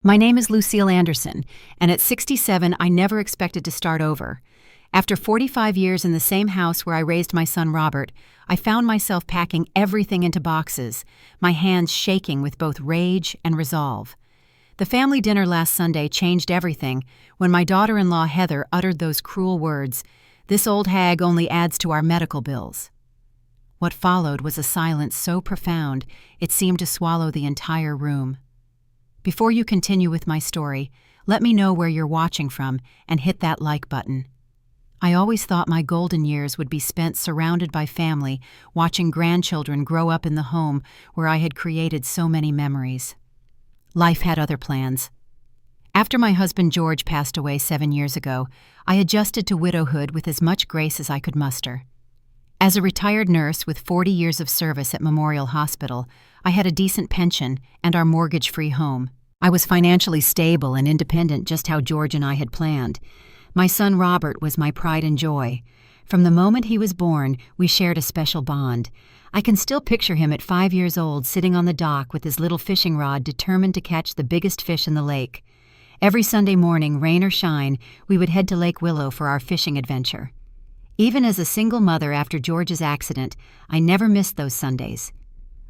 My name is Lucille Anderson, and at 67, I never expected to start over. After 45 years in the same house where I raised my son Robert, I found myself packing everything into boxes, my hands shaking with both rage and resolve. The family dinner last Sunday changed everything when my daughter-in-law Heather uttered those cruel words, "This old hag only adds to our medical bills." What followed was a silence so profound it seemed to swallow the entire room. Before you continue with my story, let me know where you're watching from and hit that like button. I always thought my golden years would be spent surrounded by family, watching grandchildren grow up in the home where I had created so many memories. Life had other plans. After my husband George passed away 7 years ago, I adjusted to widowhood with as much grace as I could muster. As a retired nurse with 40 years of service at Memorial Hospital, I had a decent pension and our mortgage-free home. I was financially stable and independent, just how George and I had planned. My son Robert was my pride and joy. From the moment he was born, we shared a special bond. I can still picture him at 5 years old sitting on the dock with his little fishing rod determined to catch the biggest fish in the lake. Every Sunday morning, rain or shine, we would head to Lake Willow for our fishing adventure. Even as a single mother after George's accident, I never missed those Sundays.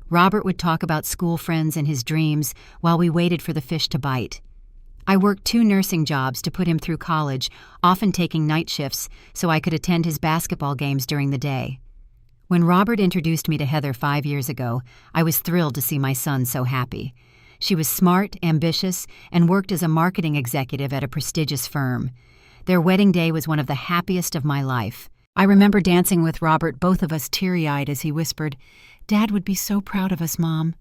Robert would talk about school friends and his dreams while we waited for the fish to bite. I worked 2 nursing jobs to put him through college, often taking night shifts so I could attend his basketball games during the day. When Robert introduced me to Heather 5 years ago, I was thrilled to see my son so happy. She was smart, ambitious, and worked as a marketing executive at a prestigious firm. Their wedding day was one of the happiest of my life. I remember dancing with Robert, both of us teary-eyed as he whispered, "Dad would be so proud of us, Mom."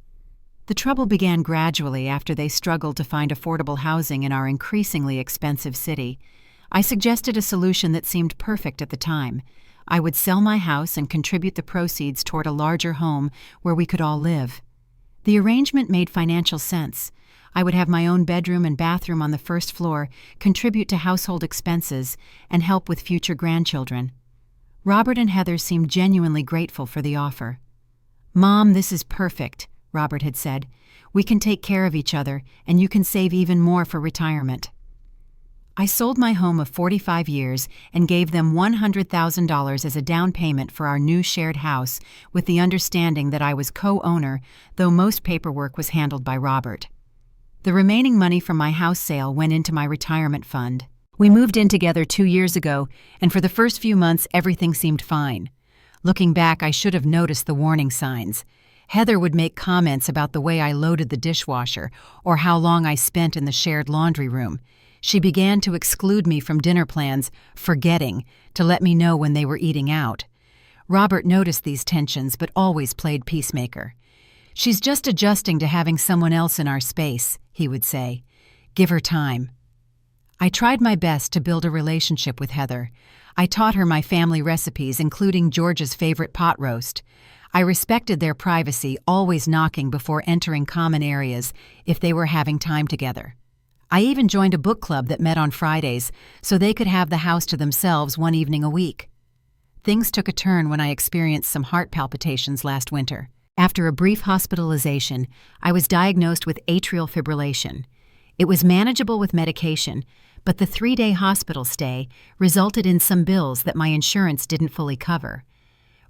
The trouble began gradually after they struggled to find affordable housing in our increasingly expensive city. I suggested a solution that seemed perfect at the time. I would sell my house and contribute the proceeds toward a larger home where we could all live. The arrangement made financial sense. I would have my own bedroom and bathroom on the first floor, contribute to household expenses, and help with future grandchildren. Robert and Heather seemed genuinely grateful for the offer. "Mom, this is perfect," Robert had said. "We can take care of each other, and you can save even more for retirement." I sold my home of 45 years and gave them $100,000 as a down payment for our new shared house, with the understanding that I was co-owner, though most paperwork was handled by Robert. The remaining money from my house sale went into my retirement fund. We moved in together 2 years ago, and for the first few months everything seemed fine. Looking back, I should have noticed the warning signs. Heather would make comments about the way I loaded the dishwasher or how long I spent in the shared laundry room. She began to exclude me from dinner plans, forgetting to let me know when they were eating out. Robert noticed these tensions but always played peacemaker. "She's just adjusting to having someone else in our space," he would say. "Give her time." I tried my best to build a relationship with Heather. I taught her my family recipes, including George's favorite pot roast. I respected their privacy, always knocking before entering common areas if they were having time together. I even joined a book club that met on Fridays so they could have the house to themselves one evening a week. Things took a turn when I experienced some heart palpitations last winter. After a brief hospitalization, I was diagnosed with atrial fibrillation. It was manageable with medication, but the 3-day hospital stay resulted in some bills that my insurance didn't fully cover.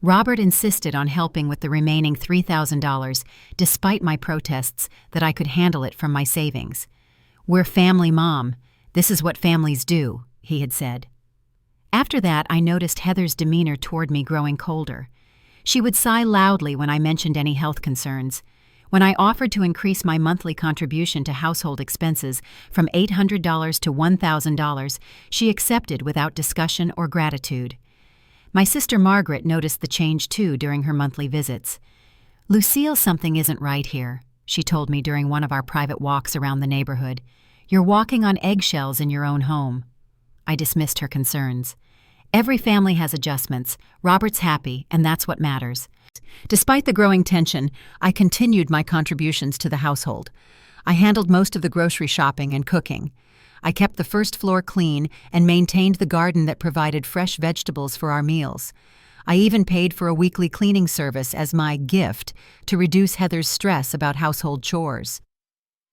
Robert insisted on helping with the remaining $3,000, despite my protests that I could handle it from my savings. "We're family, Mom. This is what families do," he had said. After that, I noticed Heather's demeanor toward me growing colder. She would sigh loudly when I mentioned any health concerns. When I offered to increase my monthly contribution to household expenses from $800 to $1,000, she accepted without discussion or gratitude. My sister Margaret noticed the change too during her monthly visits. "Lucille, something isn't right here," she told me during one of our private walks around the neighborhood. "You're walking on eggshells in your own home." I dismissed her concerns. Every family has adjustments. Robert's happy, and that's what matters. Despite the growing tension, I continued my contributions to the household. I handled most of the grocery shopping and cooking. I kept the first floor clean and maintained the garden that provided fresh vegetables for our meals. I even paid for a weekly cleaning service as my gift to reduce Heather's stress about household chores.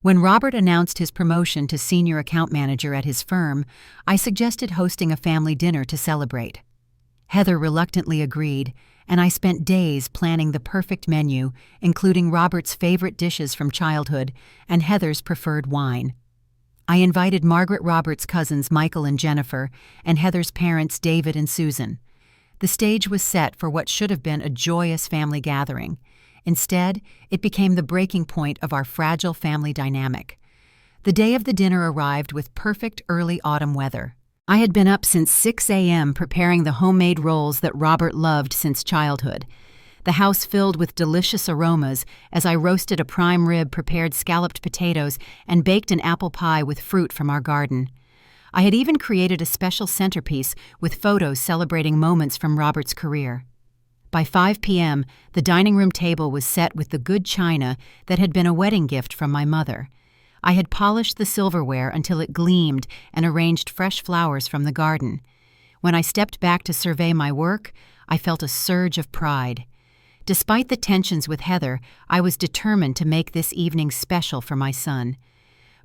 When Robert announced his promotion to senior account manager at his firm, I suggested hosting a family dinner to celebrate. Heather reluctantly agreed, and I spent days planning the perfect menu, including Robert's favorite dishes from childhood and Heather's preferred wine. I invited Margaret Roberts' cousins Michael and Jennifer, and Heather's parents David and Susan. The stage was set for what should have been a joyous family gathering. Instead, it became the breaking point of our fragile family dynamic. The day of the dinner arrived with perfect early autumn weather. I had been up since 6 a.m. preparing the homemade rolls that Robert loved since childhood. The house filled with delicious aromas as I roasted a prime rib, prepared scalloped potatoes, and baked an apple pie with fruit from our garden. I had even created a special centerpiece with photos celebrating moments from Robert's career. By 5 p.m., the dining room table was set with the good china that had been a wedding gift from my mother. I had polished the silverware until it gleamed and arranged fresh flowers from the garden. When I stepped back to survey my work, I felt a surge of pride. Despite the tensions with Heather, I was determined to make this evening special for my son.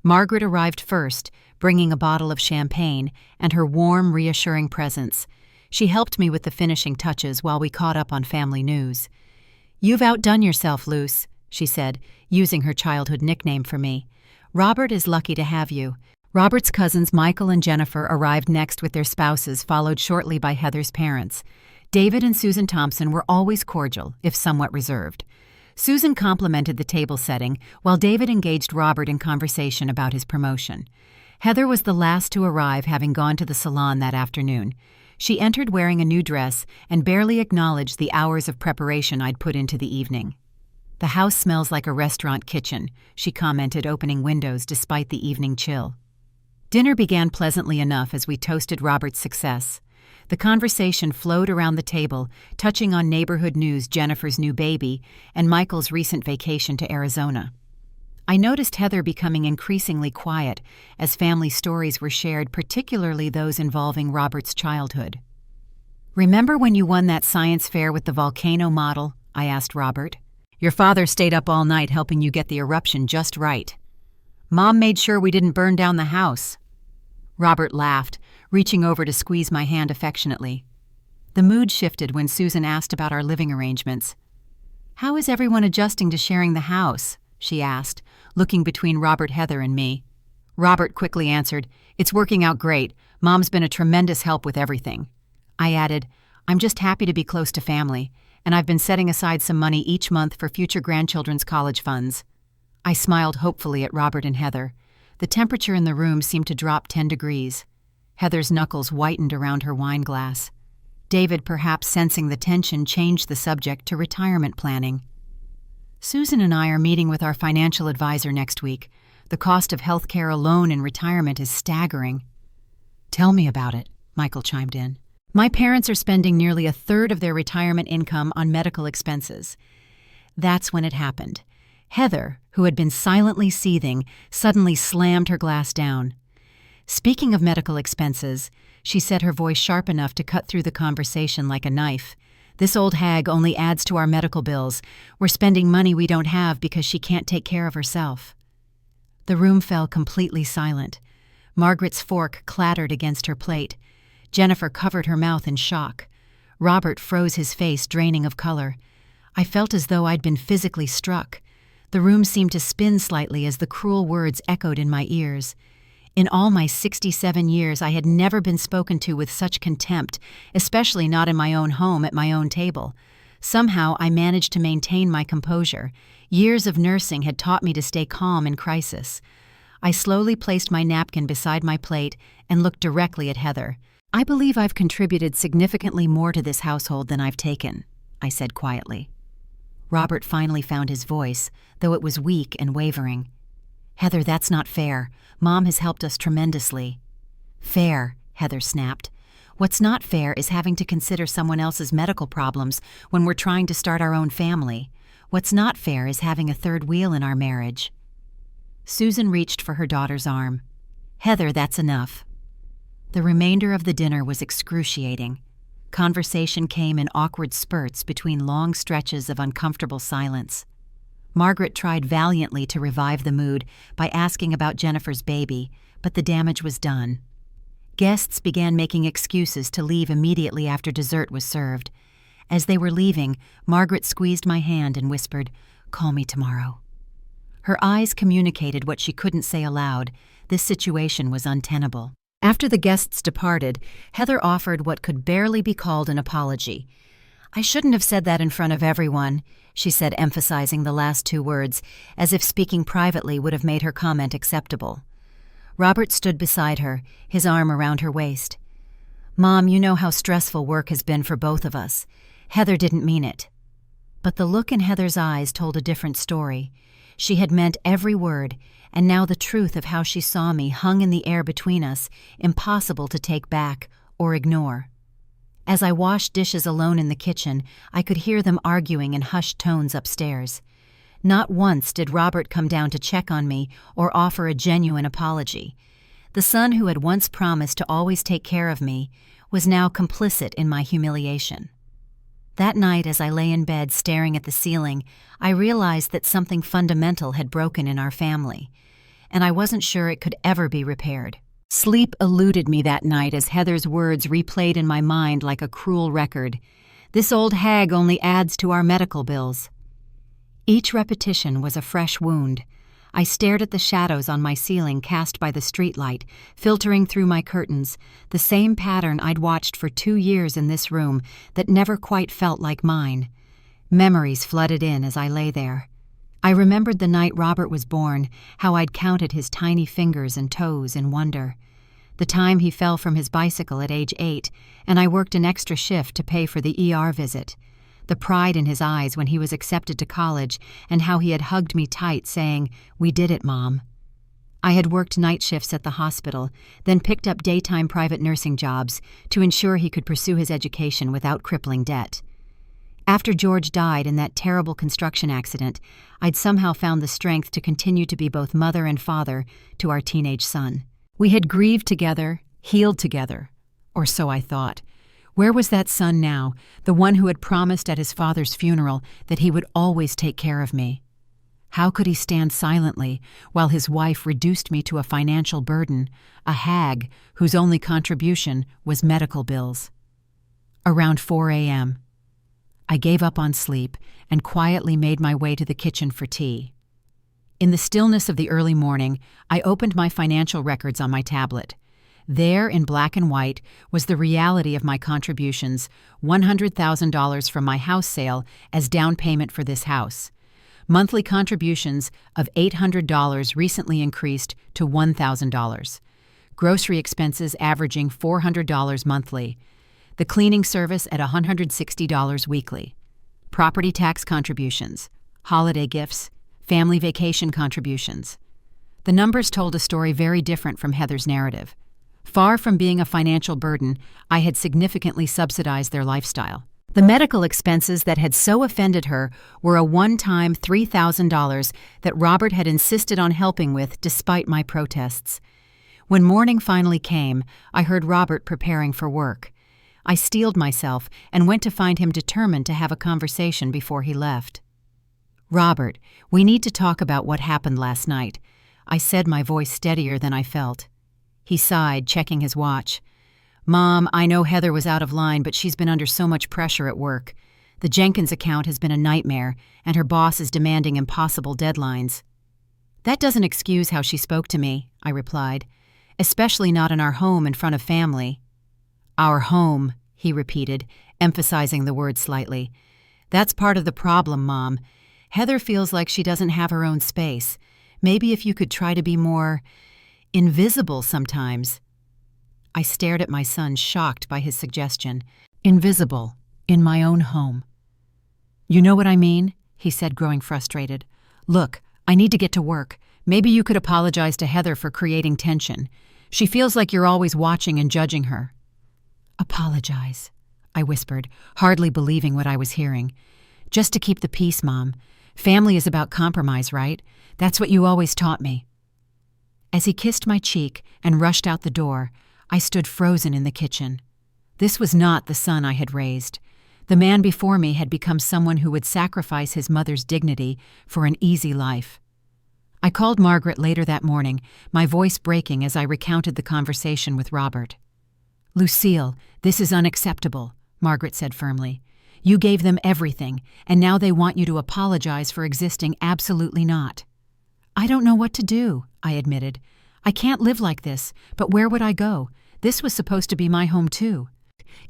Margaret arrived first, bringing a bottle of champagne and her warm, reassuring presence. She helped me with the finishing touches while we caught up on family news. "You've outdone yourself, Luce," she said, using her childhood nickname for me. "Robert is lucky to have you." Robert's cousins Michael and Jennifer arrived next with their spouses, followed shortly by Heather's parents. David and Susan Thompson were always cordial, if somewhat reserved. Susan complimented the table setting, while David engaged Robert in conversation about his promotion. Heather was the last to arrive, having gone to the salon that afternoon. She entered wearing a new dress and barely acknowledged the hours of preparation I'd put into the evening. "The house smells like a restaurant kitchen," she commented, opening windows despite the evening chill. Dinner began pleasantly enough as we toasted Robert's success. The conversation flowed around the table, touching on neighborhood news, Jennifer's new baby, and Michael's recent vacation to Arizona. I noticed Heather becoming increasingly quiet as family stories were shared, particularly those involving Robert's childhood. "Remember when you won that science fair with the volcano model?" I asked Robert. "Your father stayed up all night helping you get the eruption just right. Mom made sure we didn't burn down the house." Robert laughed, reaching over to squeeze my hand affectionately. The mood shifted when Susan asked about our living arrangements. "How is everyone adjusting to sharing the house?" she asked, looking between Robert, Heather, and me. Robert quickly answered, "It's working out great. Mom's been a tremendous help with everything." I added, "I'm just happy to be close to family, and I've been setting aside some money each month for future grandchildren's college funds." I smiled hopefully at Robert and Heather. The temperature in the room seemed to drop 10 degrees. Heather's knuckles whitened around her wine glass. David, perhaps sensing the tension, changed the subject to retirement planning. "Susan and I are meeting with our financial advisor next week. The cost of health care alone in retirement is staggering." "Tell me about it," Michael chimed in. "My parents are spending nearly a third of their retirement income on medical expenses." That's when it happened. Heather, who had been silently seething, suddenly slammed her glass down. "Speaking of medical expenses," she said, her voice sharp enough to cut through the conversation like a knife, "this old hag only adds to our medical bills. We're spending money we don't have because she can't take care of herself." The room fell completely silent. Margaret's fork clattered against her plate. Jennifer covered her mouth in shock. Robert froze his face, draining of color. I felt as though I'd been physically struck. The room seemed to spin slightly as the cruel words echoed in my ears. In all my 67 years, I had never been spoken to with such contempt, especially not in my own home at my own table. Somehow, I managed to maintain my composure. Years of nursing had taught me to stay calm in crisis. I slowly placed my napkin beside my plate and looked directly at Heather. "I believe I've contributed significantly more to this household than I've taken," I said quietly. Robert finally found his voice, though it was weak and wavering. "Heather, that's not fair. Mom has helped us tremendously." "Fair," Heather snapped. "What's not fair is having to consider someone else's medical problems when we're trying to start our own family. What's not fair is having a third wheel in our marriage." Susan reached for her daughter's arm. "Heather, that's enough." The remainder of the dinner was excruciating. Conversation came in awkward spurts between long stretches of uncomfortable silence. Margaret tried valiantly to revive the mood by asking about Jennifer's baby, but the damage was done. Guests began making excuses to leave immediately after dessert was served. As they were leaving, Margaret squeezed my hand and whispered, "Call me tomorrow." Her eyes communicated what she couldn't say aloud. This situation was untenable. After the guests departed, Heather offered what could barely be called an apology. "I shouldn't have said that in front of everyone," she said, emphasizing the last two words, as if speaking privately would have made her comment acceptable. Robert stood beside her, his arm around her waist. "Mom, you know how stressful work has been for both of us. Heather didn't mean it." But the look in Heather's eyes told a different story. She had meant every word, and now the truth of how she saw me hung in the air between us, impossible to take back or ignore. As I washed dishes alone in the kitchen, I could hear them arguing in hushed tones upstairs. Not once did Robert come down to check on me or offer a genuine apology. The son who had once promised to always take care of me was now complicit in my humiliation. That night, as I lay in bed staring at the ceiling, I realized that something fundamental had broken in our family, and I wasn't sure it could ever be repaired. Sleep eluded me that night as Heather's words replayed in my mind like a cruel record. "This old hag only adds to our medical bills." Each repetition was a fresh wound. I stared at the shadows on my ceiling cast by the streetlight, filtering through my curtains, the same pattern I'd watched for 2 years in this room that never quite felt like mine. Memories flooded in as I lay there. I remembered the night Robert was born, how I'd counted his tiny fingers and toes in wonder. The time he fell from his bicycle at age 8, and I worked an extra shift to pay for the ER visit. The pride in his eyes when he was accepted to college, and how he had hugged me tight, saying, "We did it, Mom." I had worked night shifts at the hospital, then picked up daytime private nursing jobs to ensure he could pursue his education without crippling debt. After George died in that terrible construction accident, I'd somehow found the strength to continue to be both mother and father to our teenage son. We had grieved together, healed together, or so I thought. Where was that son now, the one who had promised at his father's funeral that he would always take care of me? How could he stand silently while his wife reduced me to a financial burden, a hag whose only contribution was medical bills? Around 4 a.m., I gave up on sleep and quietly made my way to the kitchen for tea. In the stillness of the early morning, I opened my financial records on my tablet. There, in black and white, was the reality of my contributions, $100,000 from my house sale as down payment for this house. Monthly contributions of $800 recently increased to $1,000. Grocery expenses averaging $400 monthly. The cleaning service at $160 weekly. Property tax contributions, holiday gifts, family vacation contributions. The numbers told a story very different from Heather's narrative. Far from being a financial burden, I had significantly subsidized their lifestyle. The medical expenses that had so offended her were a one-time $3,000 that Robert had insisted on helping with despite my protests. When morning finally came, I heard Robert preparing for work. I steeled myself and went to find him determined to have a conversation before he left. "Robert, we need to talk about what happened last night," I said, my voice steadier than I felt. He sighed, checking his watch. "Mom, I know Heather was out of line, but she's been under so much pressure at work. The Jenkins account has been a nightmare, and her boss is demanding impossible deadlines." "That doesn't excuse how she spoke to me," I replied, "especially not in our home in front of family." "Our home," he repeated, emphasizing the word slightly. "That's part of the problem, Mom. Heather feels like she doesn't have her own space. Maybe if you could try to be more invisible sometimes." I stared at my son, shocked by his suggestion. Invisible, in my own home. "You know what I mean?" he said, growing frustrated. "Look, I need to get to work. Maybe you could apologize to Heather for creating tension. She feels like you're always watching and judging her." "Apologize," I whispered, hardly believing what I was hearing. "Just to keep the peace, Mom. Family is about compromise, right? That's what you always taught me." As he kissed my cheek and rushed out the door, I stood frozen in the kitchen. This was not the son I had raised. The man before me had become someone who would sacrifice his mother's dignity for an easy life. I called Margaret later that morning, my voice breaking as I recounted the conversation with Robert. "Lucille, this is unacceptable," Margaret said firmly. "You gave them everything, and now they want you to apologize for existing absolutely not." "I don't know what to do," I admitted. "I can't live like this, but where would I go? This was supposed to be my home too."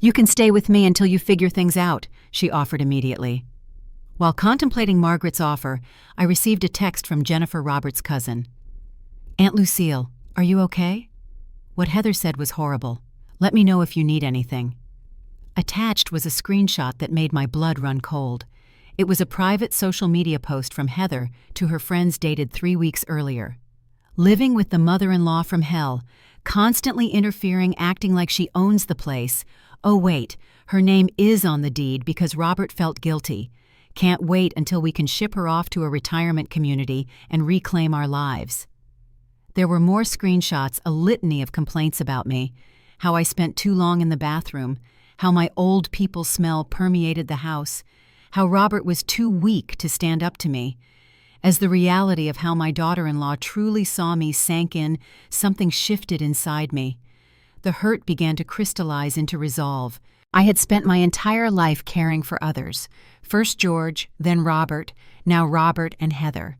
"You can stay with me until you figure things out," she offered immediately. While contemplating Margaret's offer, I received a text from Jennifer Roberts' cousin. "Aunt Lucille, are you okay?" What Heather said was horrible. "Let me know if you need anything." Attached was a screenshot that made my blood run cold. It was a private social media post from Heather to her friends dated 3 weeks earlier. Living with the mother-in-law from hell, constantly interfering, acting like she owns the place. Oh wait, her name is on the deed because Robert felt guilty. Can't wait until we can ship her off to a retirement community and reclaim our lives. There were more screenshots, a litany of complaints about me, how I spent too long in the bathroom, how my old people smell permeated the house, how Robert was too weak to stand up to me. As the reality of how my daughter-in-law truly saw me sank in, something shifted inside me. The hurt began to crystallize into resolve. I had spent my entire life caring for others. First George, then Robert, now Robert and Heather.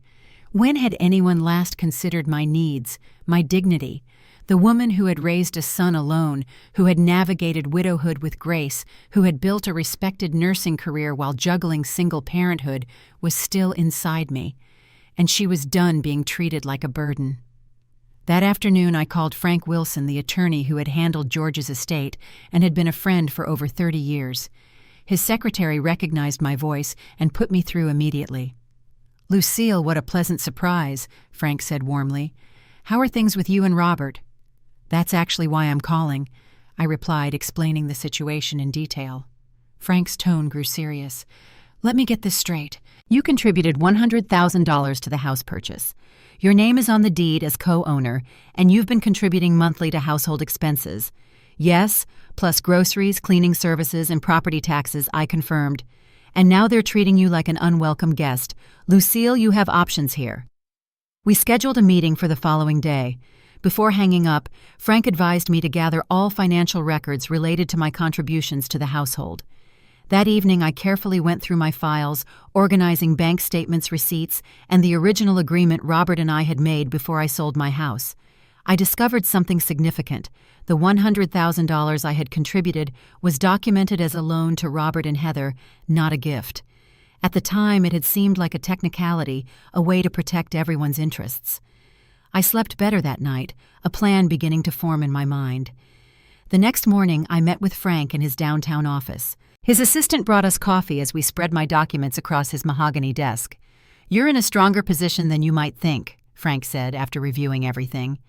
When had anyone last considered my needs, my dignity? The woman who had raised a son alone, who had navigated widowhood with grace, who had built a respected nursing career while juggling single parenthood, was still inside me. And she was done being treated like a burden. That afternoon I called Frank Wilson, the attorney who had handled George's estate and had been a friend for over 30 years. His secretary recognized my voice and put me through immediately. "Lucille, what a pleasant surprise," Frank said warmly. "How are things with you and Robert?" "That's actually why I'm calling," I replied, explaining the situation in detail. Frank's tone grew serious. "Let me get this straight. You contributed $100,000 to the house purchase. Your name is on the deed as co-owner, and you've been contributing monthly to household expenses. Yes, plus groceries, cleaning services, and property taxes, I confirmed. And now they're treating you like an unwelcome guest. Lucille, you have options here." We scheduled a meeting for the following day. Before hanging up, Frank advised me to gather all financial records related to my contributions to the household. That evening, I carefully went through my files, organizing bank statements, receipts, and the original agreement Robert and I had made before I sold my house. I discovered something significant. The $100,000 I had contributed was documented as a loan to Robert and Heather, not a gift. At the time, it had seemed like a technicality, a way to protect everyone's interests. I slept better that night, a plan beginning to form in my mind. The next morning, I met with Frank in his downtown office. His assistant brought us coffee as we spread my documents across his mahogany desk. "You're in a stronger position than you might think," Frank said after reviewing everything.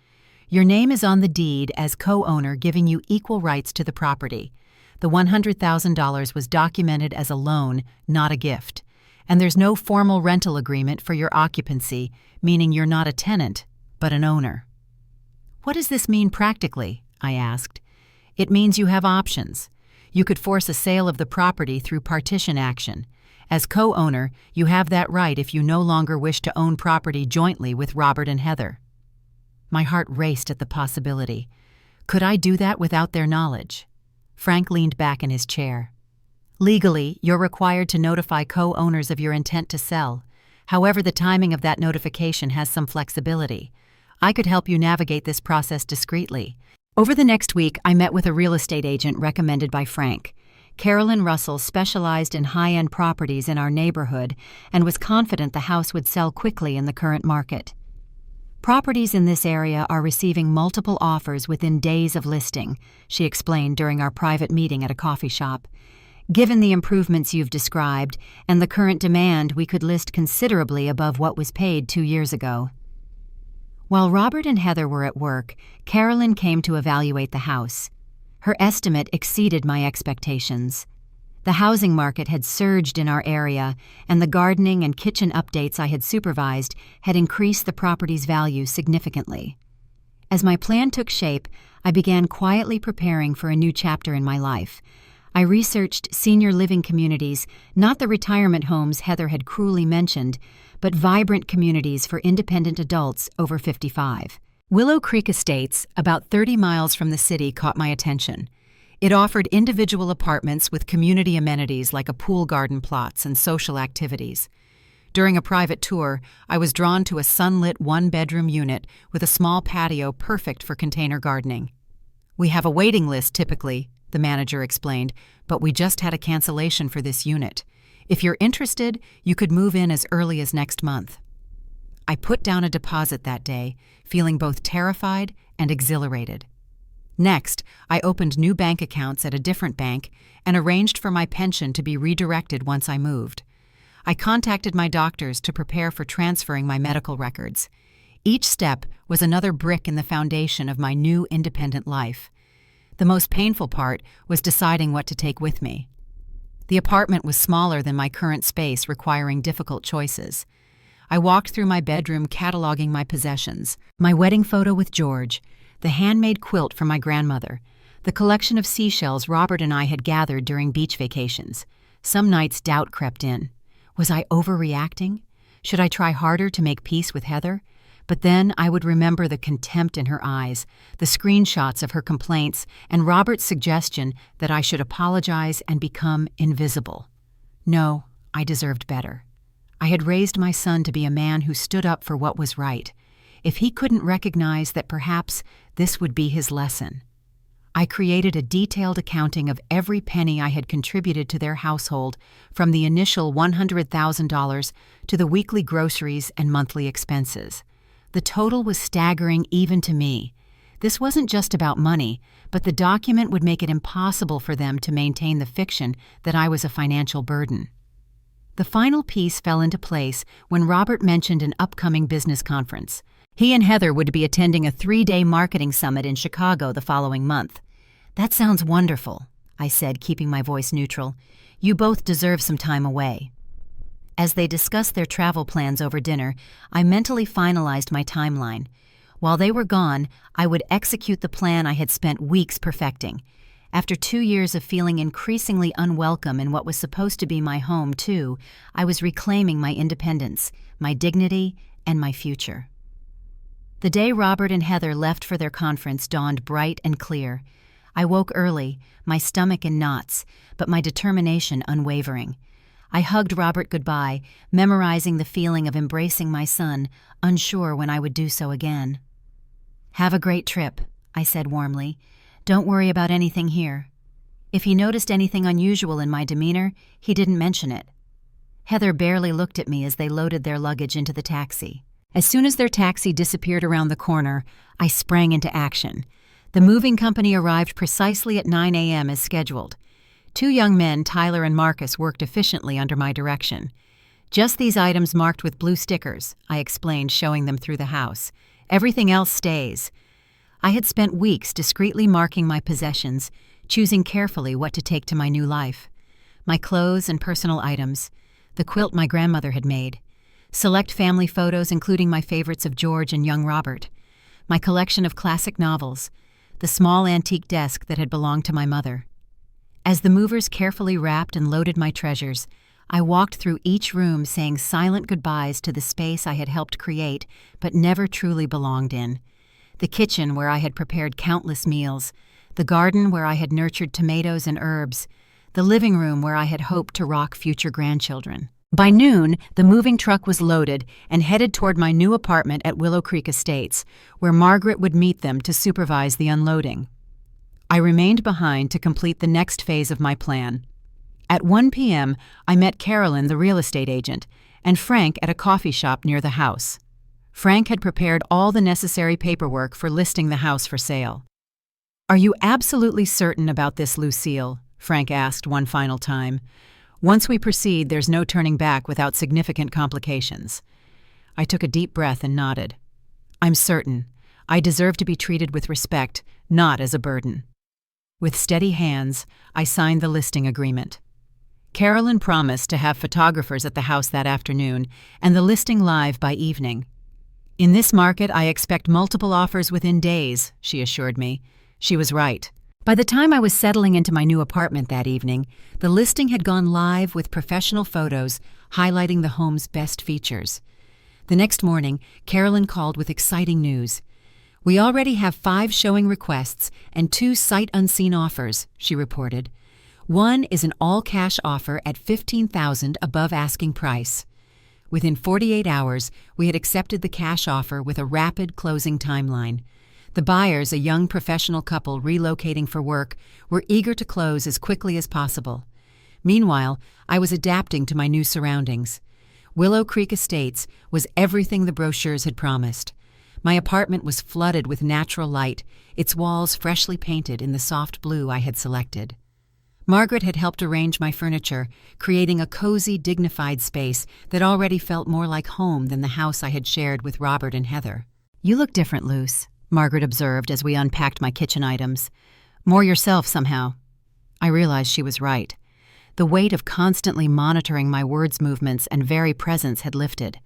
"Your name is on the deed as co-owner, giving you equal rights to the property. The $100,000 was documented as a loan, not a gift. And there's no formal rental agreement for your occupancy, meaning you're not a tenant, but an owner." "What does this mean practically?" I asked. "It means you have options. You could force a sale of the property through partition action. As co-owner, you have that right if you no longer wish to own property jointly with Robert and Heather." My heart raced at the possibility. Could I do that without their knowledge? Frank leaned back in his chair. "Legally, you're required to notify co-owners of your intent to sell. However, the timing of that notification has some flexibility. I could help you navigate this process discreetly." Over the next week, I met with a real estate agent recommended by Frank. Carolyn Russell specialized in high-end properties in our neighborhood and was confident the house would sell quickly in the current market. "Properties in this area are receiving multiple offers within days of listing," she explained during our private meeting at a coffee shop. "Given the improvements you've described and the current demand, we could list considerably above what was paid 2 years ago." While Robert and Heather were at work, Carolyn came to evaluate the house. Her estimate exceeded my expectations. The housing market had surged in our area, and the gardening and kitchen updates I had supervised had increased the property's value significantly. As my plan took shape, I began quietly preparing for a new chapter in my life. I researched senior living communities, not the retirement homes Heather had cruelly mentioned, but vibrant communities for independent adults over 55. Willow Creek Estates, about 30 miles from the city, caught my attention. It offered individual apartments with community amenities like a pool garden plots and social activities. During a private tour, I was drawn to a sunlit one-bedroom unit with a small patio perfect for container gardening. "We have a waiting list typically," the manager explained, "but we just had a cancellation for this unit. If you're interested, you could move in as early as next month." I put down a deposit that day, feeling both terrified and exhilarated. Next, I opened new bank accounts at a different bank and arranged for my pension to be redirected once I moved. I contacted my doctors to prepare for transferring my medical records. Each step was another brick in the foundation of my new independent life. The most painful part was deciding what to take with me. The apartment was smaller than my current space, requiring difficult choices. I walked through my bedroom cataloging my possessions: my wedding photo with George, the handmade quilt from my grandmother, the collection of seashells Robert and I had gathered during beach vacations. Some nights doubt crept in. Was I overreacting? Should I try harder to make peace with Heather? But then I would remember the contempt in her eyes, the screenshots of her complaints, and Robert's suggestion that I should apologize and become invisible. No, I deserved better. I had raised my son to be a man who stood up for what was right. If he couldn't recognize that, perhaps this would be his lesson. I created a detailed accounting of every penny I had contributed to their household, from the initial $100,000 to the weekly groceries and monthly expenses. The total was staggering even to me. This wasn't just about money, but the document would make it impossible for them to maintain the fiction that I was a financial burden. The final piece fell into place when Robert mentioned an upcoming business conference. He and Heather would be attending a 3-day marketing summit in Chicago the following month. "That sounds wonderful," I said, keeping my voice neutral. "You both deserve some time away." As they discussed their travel plans over dinner, I mentally finalized my timeline. While they were gone, I would execute the plan I had spent weeks perfecting. After 2 years of feeling increasingly unwelcome in what was supposed to be my home, too, I was reclaiming my independence, my dignity, and my future. The day Robert and Heather left for their conference dawned bright and clear. I woke early, my stomach in knots, but my determination unwavering. I hugged Robert goodbye, memorizing the feeling of embracing my son, unsure when I would do so again. "Have a great trip," I said warmly. "Don't worry about anything here." If he noticed anything unusual in my demeanor, he didn't mention it. Heather barely looked at me as they loaded their luggage into the taxi. As soon as their taxi disappeared around the corner, I sprang into action. The moving company arrived precisely at 9 a.m. as scheduled. 2 young men, Tyler and Marcus, worked efficiently under my direction. "Just these items marked with blue stickers," I explained, showing them through the house. "Everything else stays." I had spent weeks discreetly marking my possessions, choosing carefully what to take to my new life. My clothes and personal items, the quilt my grandmother had made, select family photos including my favorites of George and young Robert, my collection of classic novels, the small antique desk that had belonged to my mother. As the movers carefully wrapped and loaded my treasures, I walked through each room saying silent goodbyes to the space I had helped create but never truly belonged in. The kitchen where I had prepared countless meals, the garden where I had nurtured tomatoes and herbs, the living room where I had hoped to rock future grandchildren. By noon, the moving truck was loaded and headed toward my new apartment at Willow Creek Estates, where Margaret would meet them to supervise the unloading. I remained behind to complete the next phase of my plan. At 1 p.m., I met Carolyn, the real estate agent, and Frank at a coffee shop near the house. Frank had prepared all the necessary paperwork for listing the house for sale. "Are you absolutely certain about this, Lucille?" Frank asked one final time. "Once we proceed, there's no turning back without significant complications." I took a deep breath and nodded. "I'm certain. I deserve to be treated with respect, not as a burden." With steady hands, I signed the listing agreement. Carolyn promised to have photographers at the house that afternoon and the listing live by evening. "In this market, I expect multiple offers within days," she assured me. She was right. By the time I was settling into my new apartment that evening, the listing had gone live with professional photos highlighting the home's best features. The next morning, Carolyn called with exciting news. "We already have 5 showing requests and 2 sight-unseen offers," she reported. "One is an all-cash offer at $15,000 above asking price." Within 48 hours, we had accepted the cash offer with a rapid closing timeline. The buyers, a young professional couple relocating for work, were eager to close as quickly as possible. Meanwhile, I was adapting to my new surroundings. Willow Creek Estates was everything the brochures had promised. My apartment was flooded with natural light, its walls freshly painted in the soft blue I had selected. Margaret had helped arrange my furniture, creating a cozy, dignified space that already felt more like home than the house I had shared with Robert and Heather. "You look different, Luce," Margaret observed as we unpacked my kitchen items. "More yourself, somehow." I realized she was right. The weight of constantly monitoring my words' movements and very presence had lifted.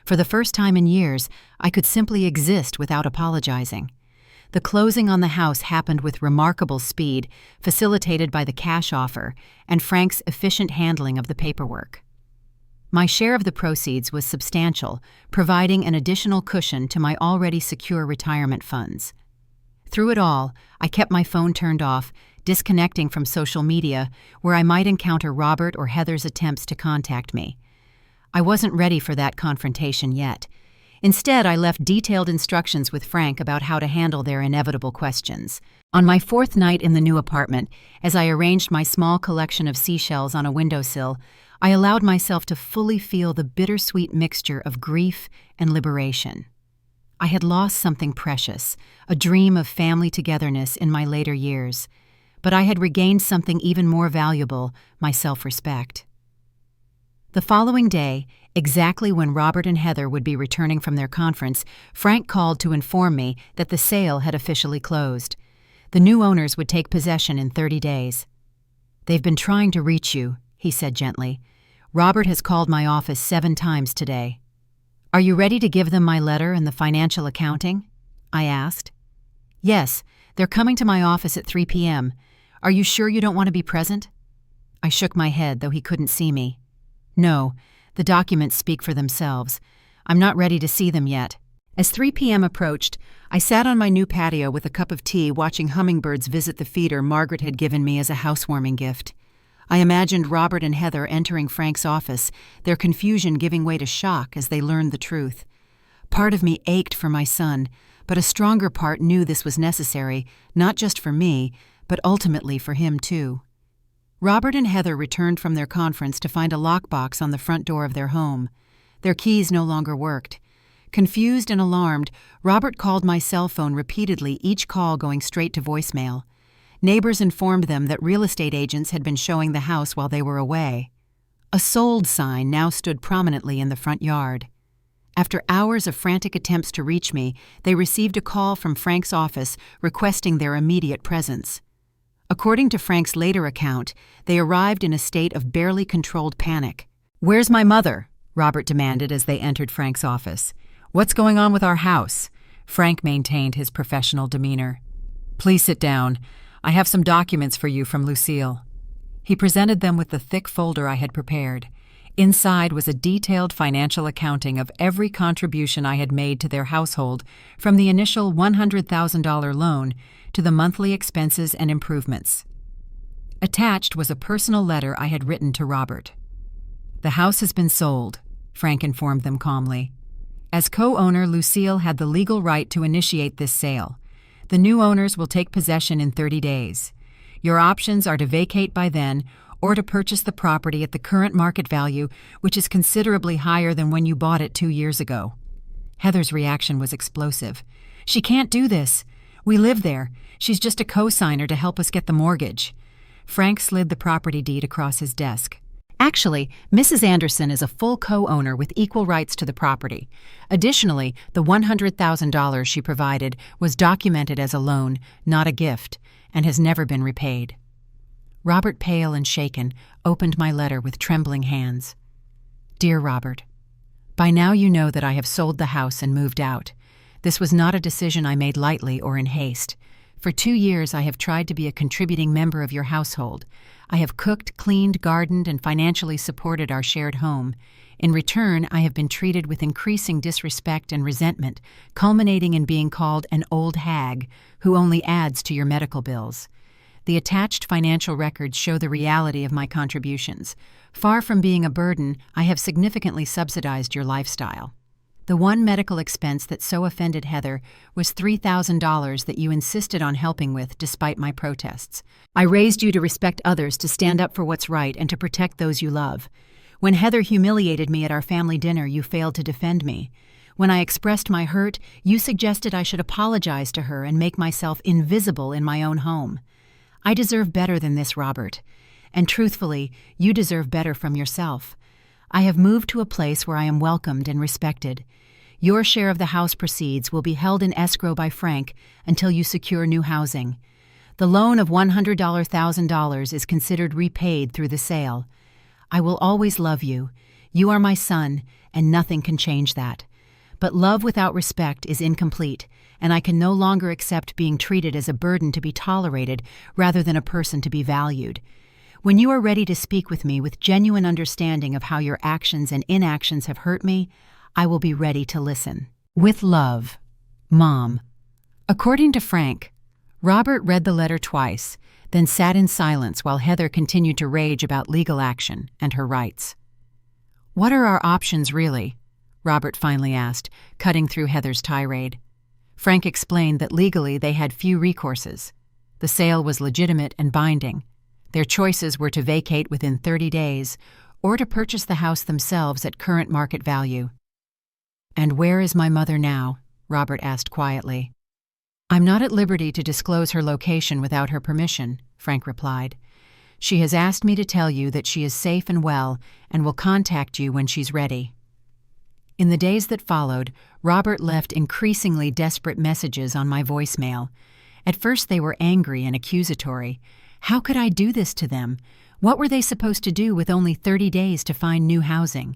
For the first time in years, I could simply exist without apologizing. The closing on the house happened with remarkable speed, facilitated by the cash offer and Frank's efficient handling of the paperwork. My share of the proceeds was substantial, providing an additional cushion to my already secure retirement funds. Through it all, I kept my phone turned off, disconnecting from social media, where I might encounter Robert or Heather's attempts to contact me. I wasn't ready for that confrontation yet. Instead, I left detailed instructions with Frank about how to handle their inevitable questions. On my 4th night in the new apartment, as I arranged my small collection of seashells on a windowsill, I allowed myself to fully feel the bittersweet mixture of grief and liberation. I had lost something precious, a dream of family togetherness in my later years, but I had regained something even more valuable, my self-respect. The following day, exactly when Robert and Heather would be returning from their conference, Frank called to inform me that the sale had officially closed. The new owners would take possession in 30 days. "They've been trying to reach you," he said gently. "Robert has called my office 7 times today." "Are you ready to give them my letter and the financial accounting?" I asked. "Yes, they're coming to my office at 3 p.m. Are you sure you don't want to be present?" I shook my head, though he couldn't see me. "No, the documents speak for themselves. I'm not ready to see them yet." As 3 p.m. approached, I sat on my new patio with a cup of tea watching hummingbirds visit the feeder Margaret had given me as a housewarming gift. I imagined Robert and Heather entering Frank's office, their confusion giving way to shock as they learned the truth. Part of me ached for my son, but a stronger part knew this was necessary, not just for me, but ultimately for him too. Robert and Heather returned from their conference to find a lockbox on the front door of their home. Their keys no longer worked. Confused and alarmed, Robert called my cell phone repeatedly, each call going straight to voicemail. Neighbors informed them that real estate agents had been showing the house while they were away. A sold sign now stood prominently in the front yard. After hours of frantic attempts to reach me, they received a call from Frank's office requesting their immediate presence. According to Frank's later account, they arrived in a state of barely controlled panic. "Where's my mother?" Robert demanded as they entered Frank's office. "What's going on with our house?" Frank maintained his professional demeanor. "Please sit down. I have some documents for you from Lucille." He presented them with the thick folder I had prepared. Inside was a detailed financial accounting of every contribution I had made to their household, from the initial $100,000 loan to the monthly expenses and improvements. Attached was a personal letter I had written to Robert. "The house has been sold," Frank informed them calmly. As co-owner, Lucille had the legal right to initiate this sale. The new owners will take possession in 30 days. Your options are to vacate by then or to purchase the property at the current market value, which is considerably higher than when you bought it 2 years ago. Heather's reaction was explosive. "She can't do this. We live there. She's just a co-signer to help us get the mortgage." Frank slid the property deed across his desk. "Actually, Mrs. Anderson is a full co-owner with equal rights to the property. Additionally, the $100,000 she provided was documented as a loan, not a gift, and has never been repaid." Robert, pale and shaken, opened my letter with trembling hands. "Dear Robert, by now you know that I have sold the house and moved out. This was not a decision I made lightly or in haste. For 2 years I have tried to be a contributing member of your household. I have cooked, cleaned, gardened, and financially supported our shared home. In return, I have been treated with increasing disrespect and resentment, culminating in being called an old hag who only adds to your medical bills. The attached financial records show the reality of my contributions. Far from being a burden, I have significantly subsidized your lifestyle. The one medical expense that so offended Heather was $3,000 that you insisted on helping with despite my protests. I raised you to respect others, to stand up for what's right, and to protect those you love. When Heather humiliated me at our family dinner, you failed to defend me. When I expressed my hurt, you suggested I should apologize to her and make myself invisible in my own home. I deserve better than this, Robert. And truthfully, you deserve better from yourself. I have moved to a place where I am welcomed and respected. Your share of the house proceeds will be held in escrow by Frank until you secure new housing. The loan of $100,000 is considered repaid through the sale. I will always love you. You are my son, and nothing can change that. But love without respect is incomplete, and I can no longer accept being treated as a burden to be tolerated rather than a person to be valued. When you are ready to speak with me with genuine understanding of how your actions and inactions have hurt me, I will be ready to listen. With love, Mom. According to Frank, Robert read the letter twice, then sat in silence while Heather continued to rage about legal action and her rights. What are our options, really? Robert finally asked, cutting through Heather's tirade. Frank explained that legally they had few recourses. The sale was legitimate and binding. Their choices were to vacate within 30 days or to purchase the house themselves at current market value. "And where is my mother now?" Robert asked quietly. "I'm not at liberty to disclose her location without her permission," Frank replied. "She has asked me to tell you that she is safe and well and will contact you when she's ready." In the days that followed, Robert left increasingly desperate messages on my voicemail. At first they were angry and accusatory. How could I do this to them? What were they supposed to do with only 30 days to find new housing?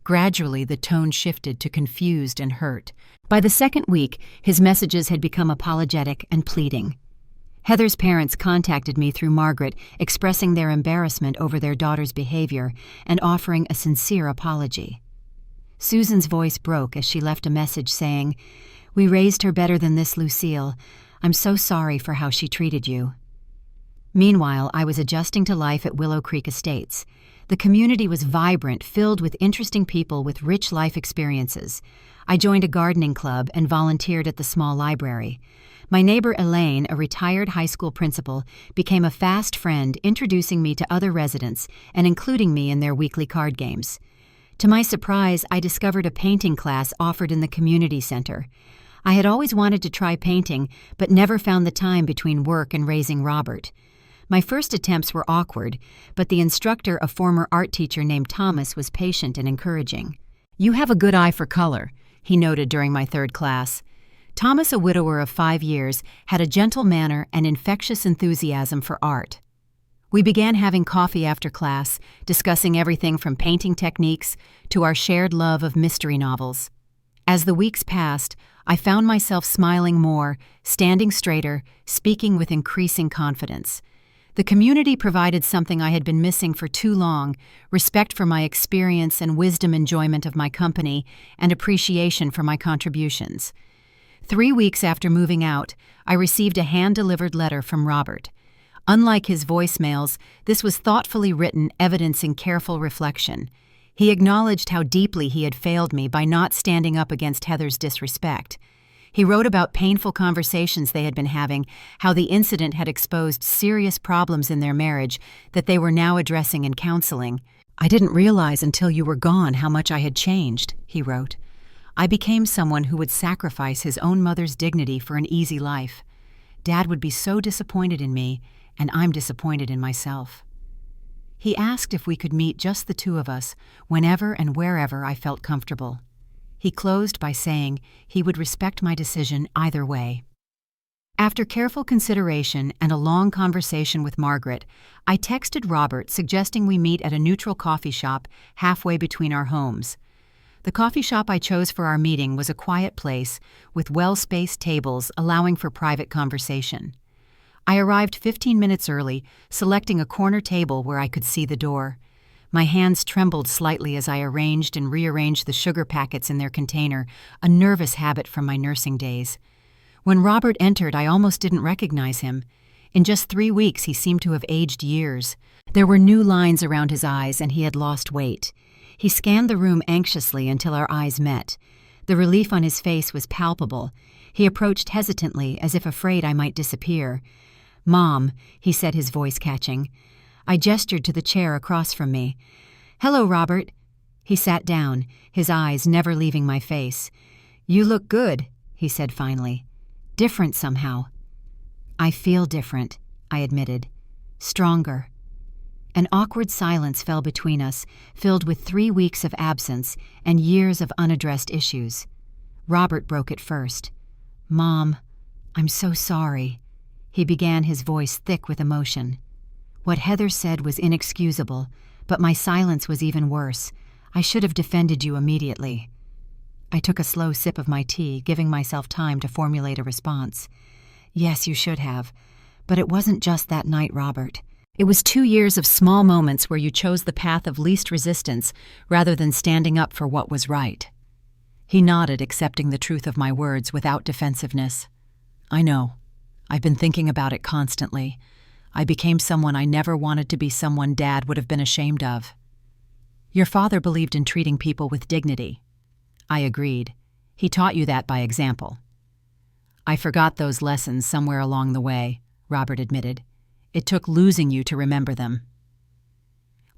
Gradually, the tone shifted to confused and hurt. By the second week, his messages had become apologetic and pleading. Heather's parents contacted me through Margaret, expressing their embarrassment over their daughter's behavior and offering a sincere apology. Susan's voice broke as she left a message saying, "We raised her better than this, Lucille. I'm so sorry for how she treated you." Meanwhile, I was adjusting to life at Willow Creek Estates. The community was vibrant, filled with interesting people with rich life experiences. I joined a gardening club and volunteered at the small library. My neighbor Elaine, a retired high school principal, became a fast friend, introducing me to other residents and including me in their weekly card games. To my surprise, I discovered a painting class offered in the community center. I had always wanted to try painting, but never found the time between work and raising Robert. My first attempts were awkward, but the instructor, a former art teacher named Thomas, was patient and encouraging. "You have a good eye for color," he noted during my third class. Thomas, a widower of 5 years, had a gentle manner and infectious enthusiasm for art. We began having coffee after class, discussing everything from painting techniques to our shared love of mystery novels. As the weeks passed, I found myself smiling more, standing straighter, speaking with increasing confidence. The community provided something I had been missing for too long: respect for my experience and wisdom, enjoyment of my company, and appreciation for my contributions. 3 weeks after moving out, I received a hand-delivered letter from Robert. Unlike his voicemails, this was thoughtfully written, evidencing careful reflection. He acknowledged how deeply he had failed me by not standing up against Heather's disrespect. He wrote about painful conversations they had been having, how the incident had exposed serious problems in their marriage that they were now addressing in counseling. "I didn't realize until you were gone how much I had changed," he wrote. "I became someone who would sacrifice his own mother's dignity for an easy life. Dad would be so disappointed in me, and I'm disappointed in myself." He asked if we could meet just the two of us, whenever and wherever I felt comfortable. He closed by saying he would respect my decision either way. After careful consideration and a long conversation with Margaret, I texted Robert suggesting we meet at a neutral coffee shop halfway between our homes. The coffee shop I chose for our meeting was a quiet place with well-spaced tables allowing for private conversation. I arrived 15 minutes early, selecting a corner table where I could see the door. My hands trembled slightly as I arranged and rearranged the sugar packets in their container, a nervous habit from my nursing days. When Robert entered, I almost didn't recognize him. In just 3 weeks, he seemed to have aged years. There were new lines around his eyes, and he had lost weight. He scanned the room anxiously until our eyes met. The relief on his face was palpable. He approached hesitantly, as if afraid I might disappear. "Mom," he said, his voice catching. I gestured to the chair across from me. "Hello, Robert." He sat down, his eyes never leaving my face. "You look good," he said finally. "Different somehow." "I feel different," I admitted. "Stronger." An awkward silence fell between us, filled with 3 weeks of absence and years of unaddressed issues. Robert broke it first. "Mom, I'm so sorry." He began, his voice thick with emotion. What Heather said was inexcusable, but my silence was even worse. I should have defended you immediately. I took a slow sip of my tea, giving myself time to formulate a response. "Yes, you should have. But it wasn't just that night, Robert. It was 2 years of small moments where you chose the path of least resistance rather than standing up for what was right." He nodded, accepting the truth of my words without defensiveness. "I know. I've been thinking about it constantly. I became someone I never wanted to be, someone Dad would have been ashamed of." "Your father believed in treating people with dignity." I agreed. "He taught you that by example." "I forgot those lessons somewhere along the way," Robert admitted. "It took losing you to remember them."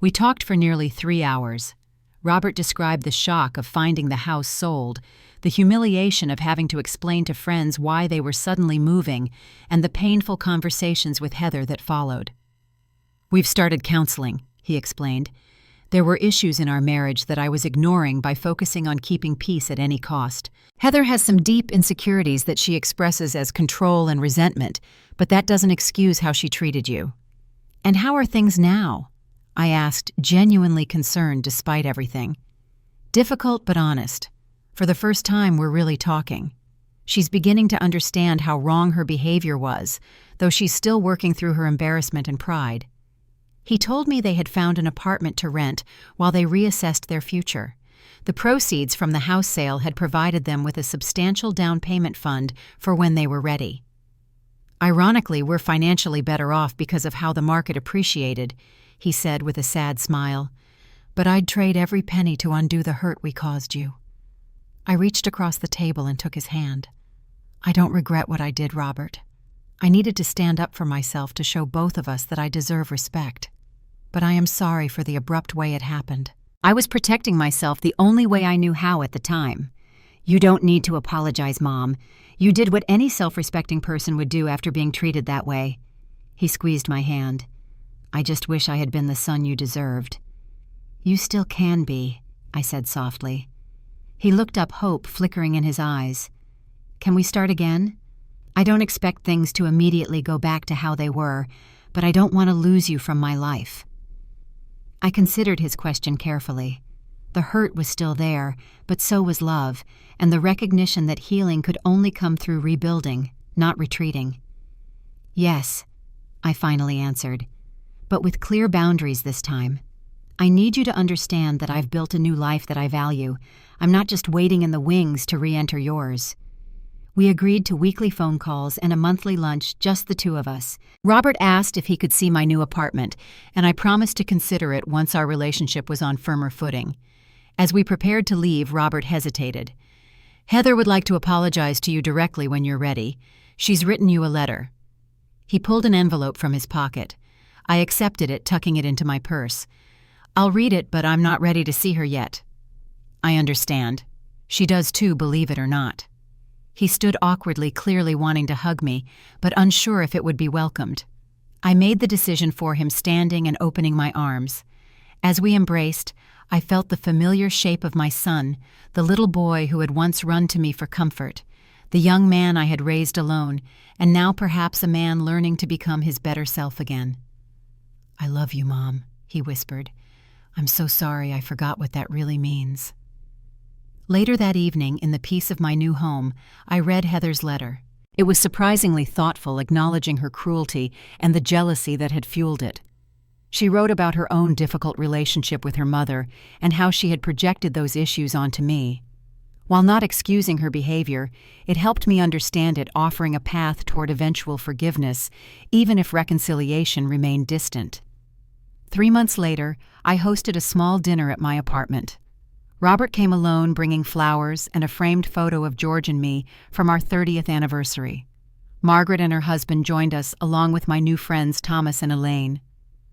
We talked for nearly 3 hours. Robert described the shock of finding the house sold, the humiliation of having to explain to friends why they were suddenly moving, and the painful conversations with Heather that followed. "We've started counseling," he explained. "There were issues in our marriage that I was ignoring by focusing on keeping peace at any cost. Heather has some deep insecurities that she expresses as control and resentment, but that doesn't excuse how she treated you." "And how are things now?" I asked, genuinely concerned despite everything. "Difficult but honest. For the first time, we're really talking. She's beginning to understand how wrong her behavior was, though she's still working through her embarrassment and pride." He told me they had found an apartment to rent while they reassessed their future. The proceeds from the house sale had provided them with a substantial down payment fund for when they were ready. "Ironically, we're financially better off because of how the market appreciated," he said with a sad smile. "But I'd trade every penny to undo the hurt we caused you." I reached across the table and took his hand. "I don't regret what I did, Robert. I needed to stand up for myself to show both of us that I deserve respect. But I am sorry for the abrupt way it happened. I was protecting myself the only way I knew how at the time." "You don't need to apologize, Mom. You did what any self-respecting person would do after being treated that way." He squeezed my hand. "I just wish I had been the son you deserved." "You still can be," I said softly. He looked up, hope flickering in his eyes. "Can we start again? I don't expect things to immediately go back to how they were, but I don't want to lose you from my life." I considered his question carefully. The hurt was still there, but so was love, and the recognition that healing could only come through rebuilding, not retreating. "Yes," I finally answered, "but with clear boundaries this time. I need you to understand that I've built a new life that I value. I'm not just waiting in the wings to re-enter yours." We agreed to weekly phone calls and a monthly lunch, just the two of us. Robert asked if he could see my new apartment, and I promised to consider it once our relationship was on firmer footing. As we prepared to leave, Robert hesitated. "Heather would like to apologize to you directly when you're ready. She's written you a letter." He pulled an envelope from his pocket. I accepted it, tucking it into my purse. "I'll read it, but I'm not ready to see her yet." "I understand. She does too, believe it or not." He stood awkwardly, clearly wanting to hug me, but unsure if it would be welcomed. I made the decision for him, standing and opening my arms. As we embraced, I felt the familiar shape of my son, the little boy who had once run to me for comfort, the young man I had raised alone, and now perhaps a man learning to become his better self again. "I love you, Mom," he whispered. "I'm so sorry I forgot what that really means." Later that evening, in the peace of my new home, I read Heather's letter. It was surprisingly thoughtful, acknowledging her cruelty and the jealousy that had fueled it. She wrote about her own difficult relationship with her mother and how she had projected those issues onto me. While not excusing her behavior, it helped me understand it, offering a path toward eventual forgiveness, even if reconciliation remained distant. 3 months later, I hosted a small dinner at my apartment. Robert came alone, bringing flowers and a framed photo of George and me from our 30th anniversary. Margaret and her husband joined us, along with my new friends Thomas and Elaine.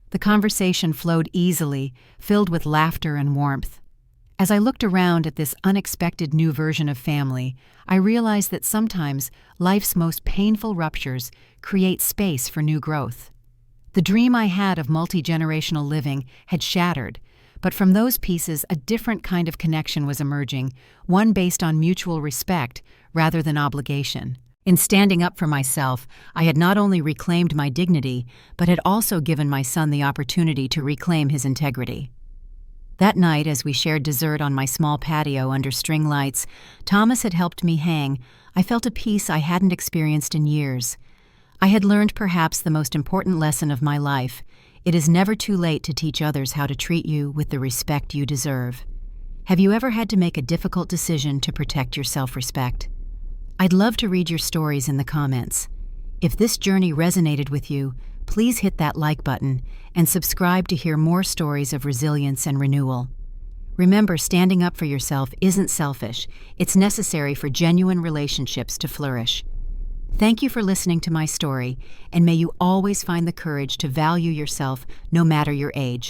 The conversation flowed easily, filled with laughter and warmth. As I looked around at this unexpected new version of family, I realized that sometimes life's most painful ruptures create space for new growth. The dream I had of multi-generational living had shattered, but from those pieces a different kind of connection was emerging, one based on mutual respect rather than obligation. In standing up for myself, I had not only reclaimed my dignity, but had also given my son the opportunity to reclaim his integrity. That night, as we shared dessert on my small patio under string lights, Thomas had helped me hang. I felt a peace I hadn't experienced in years. I had learned perhaps the most important lesson of my life. It is never too late to teach others how to treat you with the respect you deserve. Have you ever had to make a difficult decision to protect your self-respect? I'd love to read your stories in the comments. If this journey resonated with you, please hit that like button and subscribe to hear more stories of resilience and renewal. Remember, standing up for yourself isn't selfish. It's necessary for genuine relationships to flourish. Thank you for listening to my story, and may you always find the courage to value yourself no matter your age.